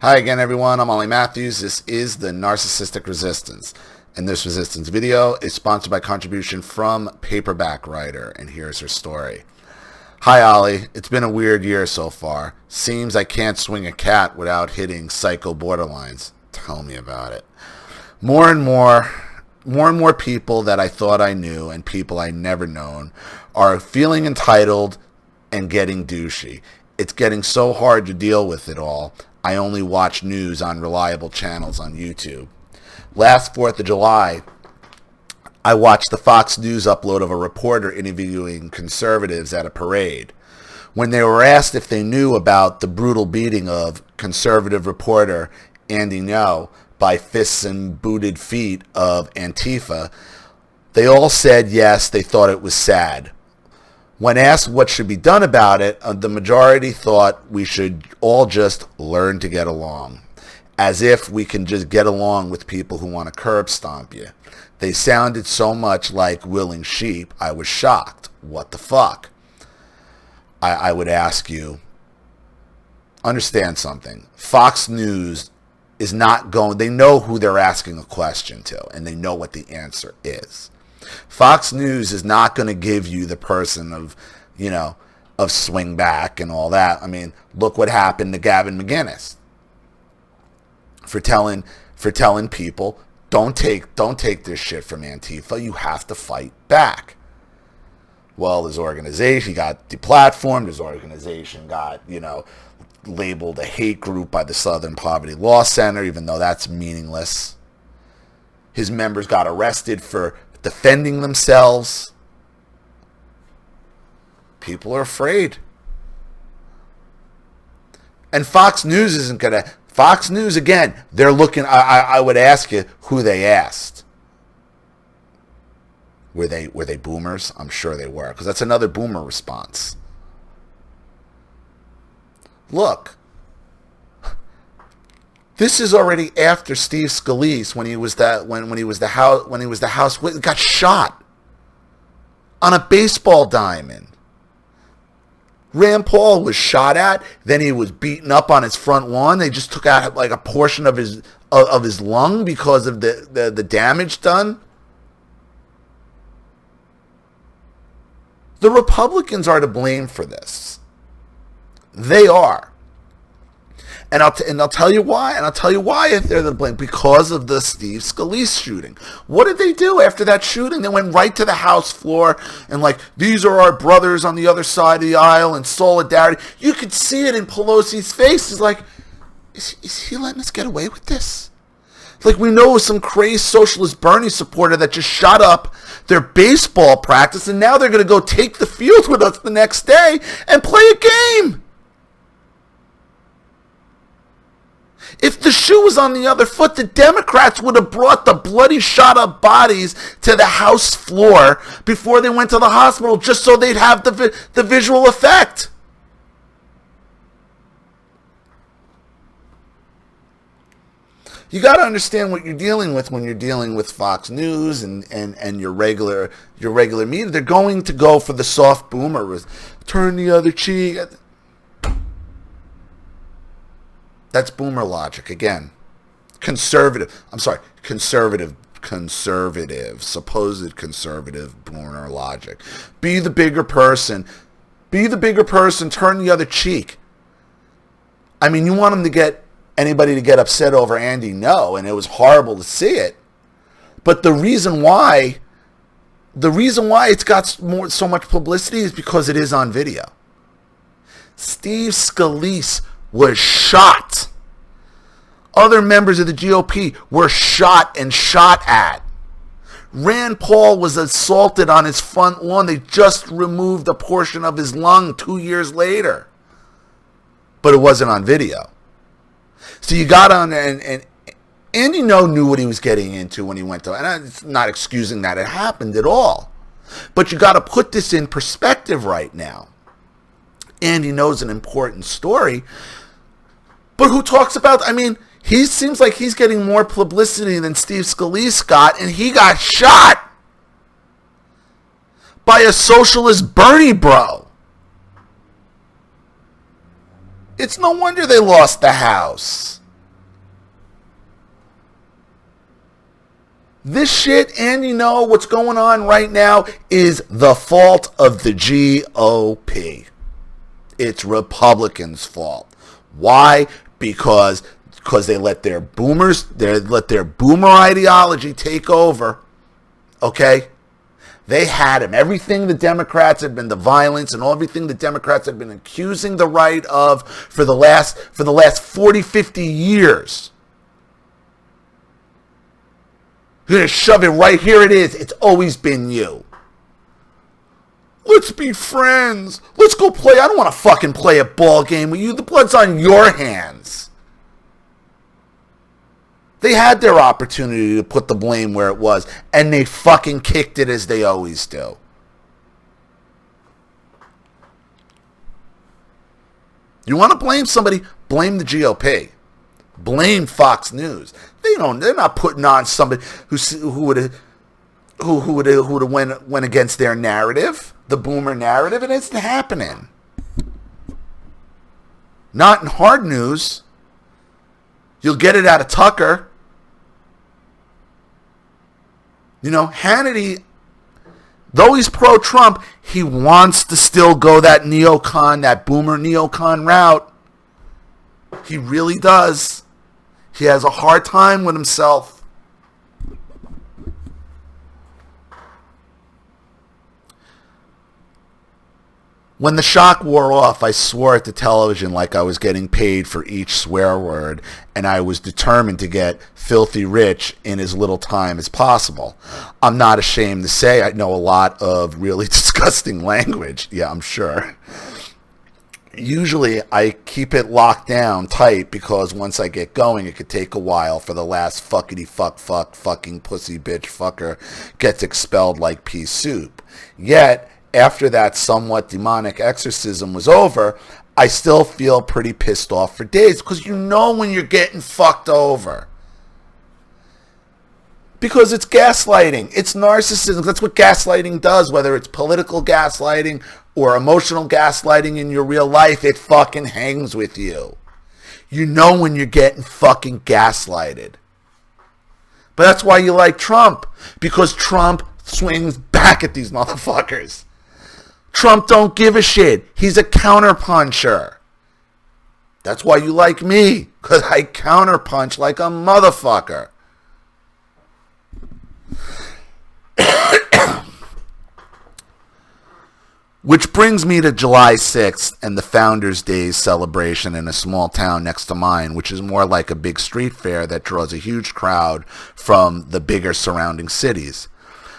Hi again, everyone. I'm Ollie Matthews. This is the Narcissistic Resistance. And this resistance video is sponsored by contribution from Paperback Writer. And here's her story. Hi, Ollie. It's been a weird year so far. Seems I can't swing a cat without hitting psycho borderlines. Tell me about it. More and more people that I thought I knew and people I never known are feeling entitled and getting douchey. It's getting so hard to deal with it all. I only watch news on reliable channels on YouTube. Last 4th of July, I watched the Fox News upload of a reporter interviewing conservatives at a parade. When they were asked if they knew about the brutal beating of conservative reporter Andy Ngo by fists and booted feet of Antifa, they all said yes, they thought it was sad. When asked what should be done about it, the majority thought we should all just learn to get along. As if we can just get along with people who want to curb stomp you. They sounded so much like willing sheep, I was shocked. What the fuck? I would ask you, understand something. Fox News is not going, they know who they're asking a question to, and they know what the answer is. Fox News is not going to give you the person of swing back and all that. I mean, look what happened to Gavin McInnes for telling people, don't take this shit from Antifa. You have to fight back. Well, his organization got deplatformed. His organization got, labeled a hate group by the Southern Poverty Law Center, even though that's meaningless. His members got arrested for defending themselves. People are afraid. And Fox News isn't going to... Fox News, again, they're looking... I would ask you who they asked. Were they boomers? I'm sure they were, because that's another boomer response. Look, this is already after Steve Scalise, when he was the House witness, got shot on a baseball diamond. Rand Paul was shot at, then he was beaten up on his front lawn. They just took out like a portion of his lung because of the damage done. The Republicans are to blame for this. They are. And I'll tell you why. And I'll tell you why if they're to blame. Because of the Steve Scalise shooting. What did they do after that shooting? They went right to the House floor and these are our brothers on the other side of the aisle and solidarity. You could see it in Pelosi's face. It's like, is he letting us get away with this? Like, we know some crazy socialist Bernie supporter that just shot up their baseball practice, and now they're going to go take the field with us the next day and play a game. If the shoe was on the other foot, the Democrats would have brought the bloody shot up bodies to the House floor before they went to the hospital, just so they'd have the visual effect. You got to understand what you're dealing with when you're dealing with Fox News and your regular media. They're going to go for the soft boomer, turn the other cheek. That's boomer logic again. Conservative, supposed conservative boomer logic. Be the bigger person. Turn the other cheek. I mean, you want them to get anybody to get upset over Andy Ngo, and it was horrible to see it. But the reason why it's got so much publicity is because it is on video. Steve Scalise was shot. Other members of the GOP were shot and shot at. Rand Paul was assaulted on his front lawn. They just removed a portion of his lung 2 years later. But it wasn't on video. So you got on, and Andy Ngo knew what he was getting into when he went to, and I'm not excusing that it happened at all. But you got to put this in perspective right now. Andy Ngo's an important story. But who talks about, he seems like he's getting more publicity than Steve Scalise got, and he got shot by a socialist Bernie bro. It's no wonder they lost the House. This shit, and you know what's going on right now, is the fault of the GOP. It's Republicans' fault. Why? Because they let their boomer ideology take over. Okay? They had him. Everything the Democrats had been, the violence and everything the Democrats had been accusing the right of for the last 40, 50 years. You're going to shove it right here it is. It's always been you. Let's be friends. Let's go play. I don't want to fucking play a ball game with you. The blood's on your hands. They had their opportunity to put the blame where it was, and they fucking kicked it as they always do. You want to blame somebody? Blame the GOP. Blame Fox News. They're not putting on somebody who would have went against their narrative, the boomer narrative. It isn't happening. Not in hard news. You'll get it out of Tucker. You know, Hannity, though he's pro-Trump, he wants to still go that boomer neocon route. He really does. He has a hard time with himself. When the shock wore off, I swore at the television like I was getting paid for each swear word, and I was determined to get filthy rich in as little time as possible. I'm not ashamed to say I know a lot of really disgusting language. Yeah, I'm sure. Usually I keep it locked down tight because once I get going, it could take a while for the last fucking pussy bitch fucker gets expelled like pea soup. Yet, after that somewhat demonic exorcism was over, I still feel pretty pissed off for days because you know when you're getting fucked over. Because it's gaslighting. It's narcissism. That's what gaslighting does, whether it's political gaslighting or emotional gaslighting in your real life. It fucking hangs with you. You know when you're getting fucking gaslighted. But that's why you like Trump. Because Trump swings back at these motherfuckers. Trump don't give a shit. He's a counterpuncher. That's why you like me. Because I counterpunch like a motherfucker. Which brings me to July 6th and the Founders' Day celebration in a small town next to mine, which is more like a big street fair that draws a huge crowd from the bigger surrounding cities.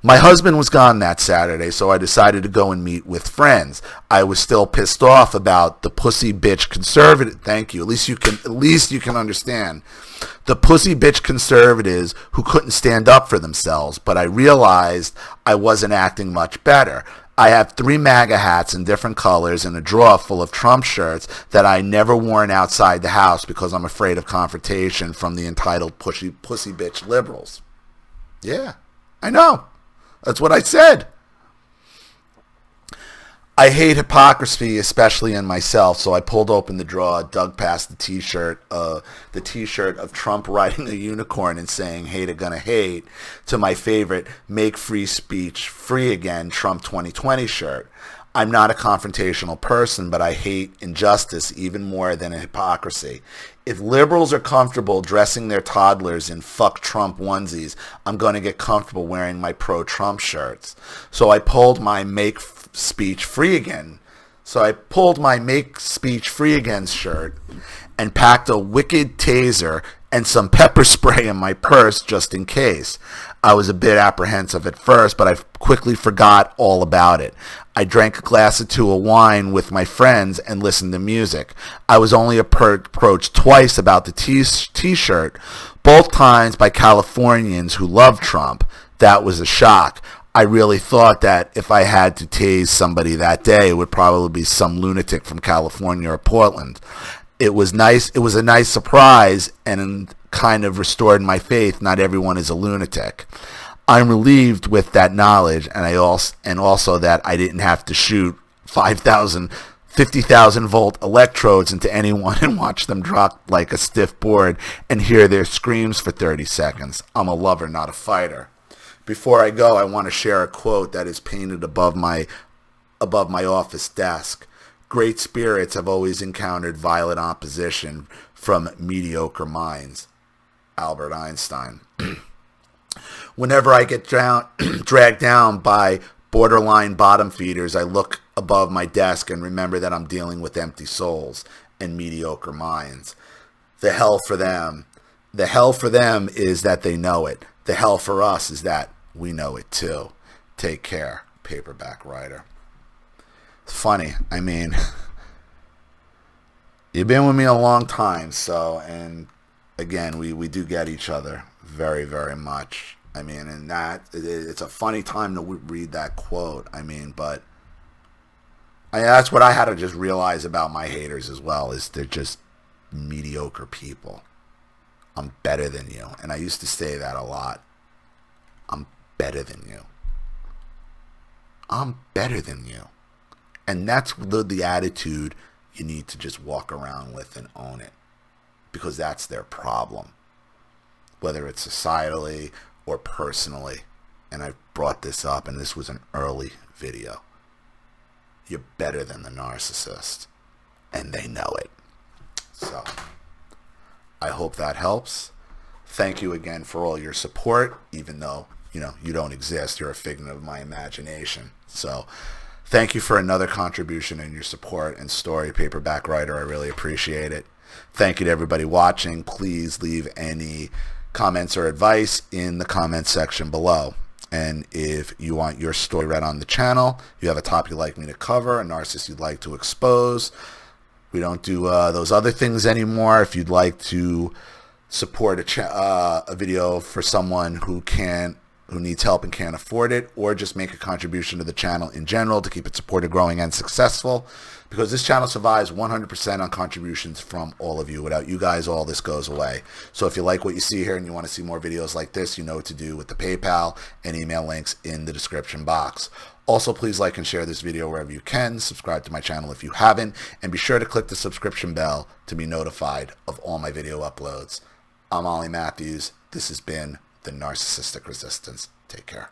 My husband was gone that Saturday, so I decided to go and meet with friends. I was still pissed off about the pussy bitch conservative. Thank you. At least you can understand. The pussy bitch conservatives who couldn't stand up for themselves, but I realized I wasn't acting much better. I have 3 MAGA hats in different colors and a drawer full of Trump shirts that I never worn outside the house because I'm afraid of confrontation from the entitled pussy bitch liberals. Yeah, I know. That's what I said. I hate hypocrisy, especially in myself, so I pulled open the drawer, dug past the t-shirt of Trump riding a unicorn and saying, "Hater gonna hate," to my favorite "Make free speech free again" Trump 2020 shirt. I'm not a confrontational person, but I hate injustice even more than hypocrisy. If liberals are comfortable dressing their toddlers in fuck Trump onesies, I'm going to get comfortable wearing my pro-Trump shirts. So I pulled my Make Speech Free Again shirt and packed a wicked taser and some pepper spray in my purse just in case. I was a bit apprehensive at first, but I quickly forgot all about it. I drank a glass or 2 of wine with my friends and listened to music. I was only approached twice about the t-shirt, both times by Californians who love Trump. That was a shock. I really thought that if I had to tase somebody that day, it would probably be some lunatic from California or Portland. It was nice. It was a nice surprise and kind of restored my faith. Not everyone is a lunatic. I'm relieved with that knowledge, and also that I didn't have to shoot 50,000 volt electrodes into anyone and watch them drop like a stiff board and hear their screams for 30 seconds. I'm a lover, not a fighter. Before I go, I want to share a quote that is painted above my office desk. Great spirits have always encountered violent opposition from mediocre minds. Albert Einstein. Whenever I get dragged down by borderline bottom feeders, I look above my desk and remember that I'm dealing with empty souls and mediocre minds. The hell for them. The hell for them is that they know it. The hell for us is that we know it too. Take care, paperback writer. It's funny. I mean, you've been with me a long time, so, and again, we do get each other very, very much. I mean, and it's a funny time to read that quote. I mean, but that's what I had to just realize about my haters as well, is they're just mediocre people. I'm better than you. And I used to say that a lot. I'm better than you. I'm better than you. And that's the attitude you need to just walk around with and own it. Because that's their problem. Whether it's societally or personally. And I've brought this up, and this was an early video. You're better than the narcissist. And they know it. So, I hope that helps. Thank you again for all your support, even though, you don't exist. You're a figment of my imagination. So, thank you for another contribution and your support and story, paperback writer. I really appreciate it. Thank you to everybody watching. Please leave any comments or advice in the comments section below. And if you want your story read on the channel, you have a topic you'd like me to cover, a narcissist you'd like to expose, we don't do those other things anymore. If you'd like to support a video for someone who needs help and can't afford it, or just make a contribution to the channel in general to keep it supported, growing, and successful, because this channel survives 100% on contributions from all of you. Without you guys, all this goes away. So if you like what you see here and you want to see more videos like this, you know what to do with the PayPal and email links in the description box. Also, please like and share this video wherever you can. Subscribe to my channel if you haven't, and be sure to click the subscription bell to be notified of all my video uploads. I'm Ollie Matthews. This has been the Narcissistic Resistance. Take care.